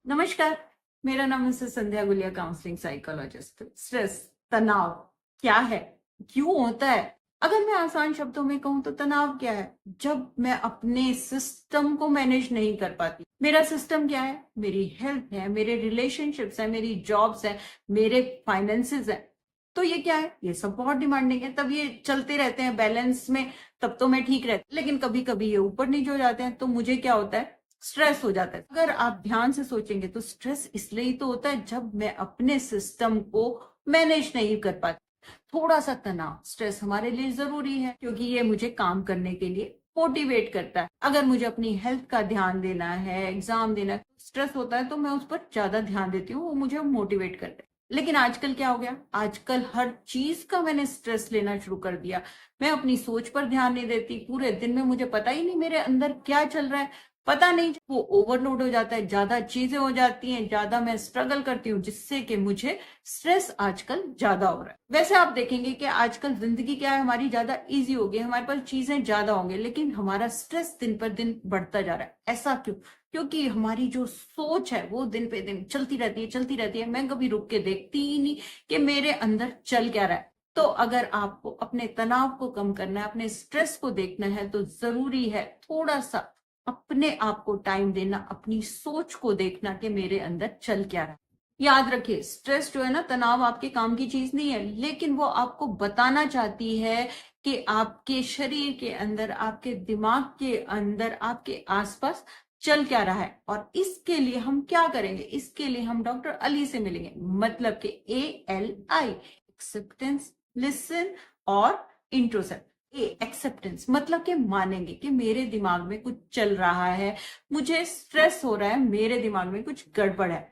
नमस्कार। मेरा नाम मिसेस संध्या गुलिया, काउंसलिंग साइकोलॉजिस्ट। स्ट्रेस, तनाव क्या है, क्यों होता है? अगर मैं आसान शब्दों में कहूं तो तनाव क्या है? जब मैं अपने सिस्टम को मैनेज नहीं कर पाती। मेरा सिस्टम क्या है? मेरी हेल्थ है, मेरे रिलेशनशिप्स है, मेरी जॉब्स है, मेरे फाइनेंसेस है। तो ये क्या है? ये सब बहुत डिमांडिंग है, तब ये चलते रहते हैं बैलेंस में, तब तो मैं ठीक रहती। लेकिन कभी कभी ये ऊपर नीचे हो जाते हैं, तो मुझे क्या होता है? स्ट्रेस हो जाता है। अगर आप ध्यान से सोचेंगे तो स्ट्रेस इसलिए ही तो होता है जब मैं अपने सिस्टम को मैनेज नहीं कर पाती। थोड़ा सा तनाव, स्ट्रेस हमारे लिए जरूरी है क्योंकि ये मुझे काम करने के लिए मोटिवेट करता है। अगर मुझे अपनी हेल्थ का ध्यान देना है, एग्जाम देना है, स्ट्रेस होता है तो मैं उस पर ज्यादा ध्यान देती हूँ, वो मुझे मोटिवेट करता है। लेकिन आजकल क्या हो गया? आजकल हर चीज का मैंने स्ट्रेस लेना शुरू कर दिया। मैं अपनी सोच पर ध्यान नहीं देती। पूरे दिन में मुझे पता ही नहीं मेरे अंदर क्या चल रहा है, पता नहीं। वो ओवरलोड हो जाता है, ज्यादा चीजें हो जाती हैं, ज्यादा मैं स्ट्रगल करती हूँ, जिससे कि मुझे स्ट्रेस आजकल ज्यादा हो रहा है। वैसे आप देखेंगे कि आजकल जिंदगी क्या है, हमारी ज्यादा इजी हो गई, हमारे पास चीजें ज्यादा होंगी, लेकिन हमारा स्ट्रेस दिन पर दिन बढ़ता जा रहा है। ऐसा क्यों? क्योंकि हमारी जो सोच है वो दिन पे दिन चलती रहती है, चलती रहती है। मैं कभी रुक के देखती ही नहीं कि मेरे अंदर चल क्या रहा है। तो अगर आपको अपने तनाव को कम करना है, अपने स्ट्रेस को देखना है, तो जरूरी है थोड़ा सा अपने आप को टाइम देना, अपनी सोच को देखना कि मेरे अंदर चल क्या रहा है। याद रखिए, स्ट्रेस जो है ना, तनाव आपके काम की चीज नहीं है, लेकिन वो आपको बताना चाहती है कि आपके शरीर के अंदर, आपके दिमाग के अंदर, आपके आसपास चल क्या रहा है। और इसके लिए हम क्या करेंगे? इसके लिए हम डॉक्टर अली से मिलेंगे। मतलब कि ALI, एक्सेप्टेंस, लिसन और इंट्रोसेप्ट। एक्सेप्टेंस मतलब कि मानेंगे कि मेरे दिमाग में कुछ चल रहा है, मुझे स्ट्रेस हो रहा है, मेरे दिमाग में कुछ गड़बड़ है।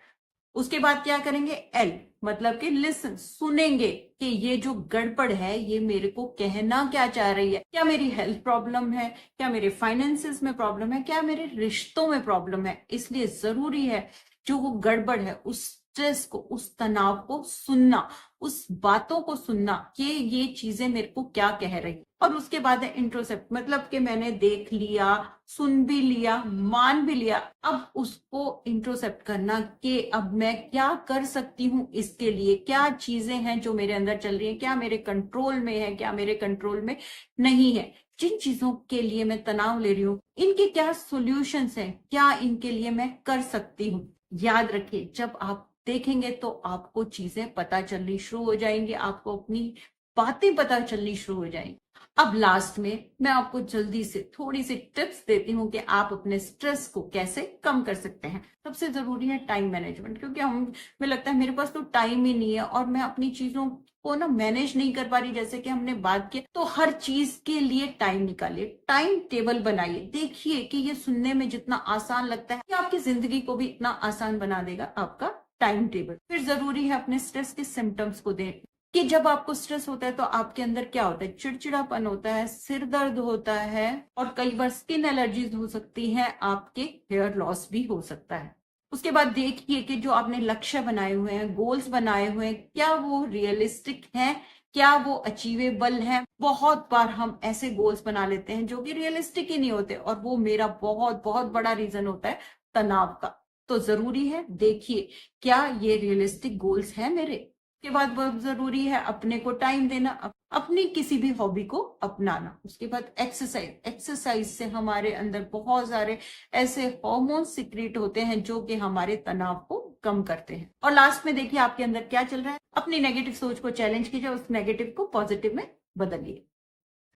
उसके बाद क्या करेंगे? एल मतलब कि लिसन, सुनेंगे कि ये जो गड़बड़ है ये मेरे को कहना क्या चाह रही है। क्या मेरी हेल्थ प्रॉब्लम है? क्या मेरे फाइनेंसेस में प्रॉब्लम है? क्या मेरे रिश्तों में प्रॉब्लम है? इसलिए जरूरी है जो वो गड़बड़ है, उस स्ट्रेस को, उस तनाव को सुनना, उस बातों को सुनना कि ये चीजें मेरे को क्या कह रही है। और उसके बाद है इंट्रोसेप्ट, मतलब कि मैंने देख लिया, सुन भी लिया, मान भी लिया। अब उसको इंट्रोसेप्ट करना कि अब मैं क्या कर सकती हूँ इसके लिए, क्या चीजें हैं जो मेरे अंदर चल रही हैं, क्या मेरे कंट्रोल में है, क्या मेरे कंट्रोल में नहीं है। जिन चीजों के लिए मैं तनाव ले रही हूँ, इनके क्या सॉल्यूशंस हैं, क्या इनके लिए मैं कर सकती हूँ। याद रखिए, जब आप देखेंगे तो आपको चीजें पता चलनी शुरू हो जाएंगी, आपको अपनी बातें पता चलनी शुरू हो जाएंगी। अब लास्ट में मैं आपको जल्दी से थोड़ी सी टिप्स देती हूँ कि आप अपने स्ट्रेस को कैसे कम कर सकते हैं। सबसे जरूरी है टाइम मैनेजमेंट, क्योंकि हमें लगता है मेरे पास तो टाइम ही नहीं है और मैं अपनी चीजों को ना मैनेज नहीं कर पा रही। जैसे कि हमने बात की, तो हर चीज के लिए टाइम निकालिए, टाइम टेबल बनाइए। देखिए कि ये सुनने में जितना आसान लगता है, ये आपकी जिंदगी को भी इतना आसान बना देगा, आपका टाइम टेबल। फिर जरूरी है अपने स्ट्रेस के सिम्टम्स को देख कि जब आपको स्ट्रेस होता है तो आपके अंदर क्या होता है? चिड़चिड़ापन होता है, सिर दर्द होता है, और कई बार स्किन एलर्जीज हो सकती है, आपके हेयर लॉस भी हो सकता है। उसके बाद देखिए कि जो आपने लक्ष्य बनाए हुए हैं, गोल्स बनाए हुए हैं, क्या वो रियलिस्टिक हैं, क्या वो अचीवेबल है। बहुत बार हम ऐसे गोल्स बना लेते हैं जो कि रियलिस्टिक ही नहीं होते, और वो मेरा बहुत बहुत बड़ा रीजन होता है तनाव का। तो जरूरी है देखिए क्या ये रियलिस्टिक गोल्स हैं मेरे। के बाद बहुत जरूरी है अपने को टाइम देना, अपनी किसी भी हॉबी को अपनाना। उसके बाद एक्सरसाइज, एक्सरसाइज से हमारे अंदर बहुत सारे ऐसे हार्मोन सिक्रेट होते हैं जो कि हमारे तनाव को कम करते हैं। और लास्ट में देखिए आपके अंदर क्या चल रहा है, अपनी नेगेटिव सोच को चैलेंज कीजिए, उस नेगेटिव को पॉजिटिव में बदलिए।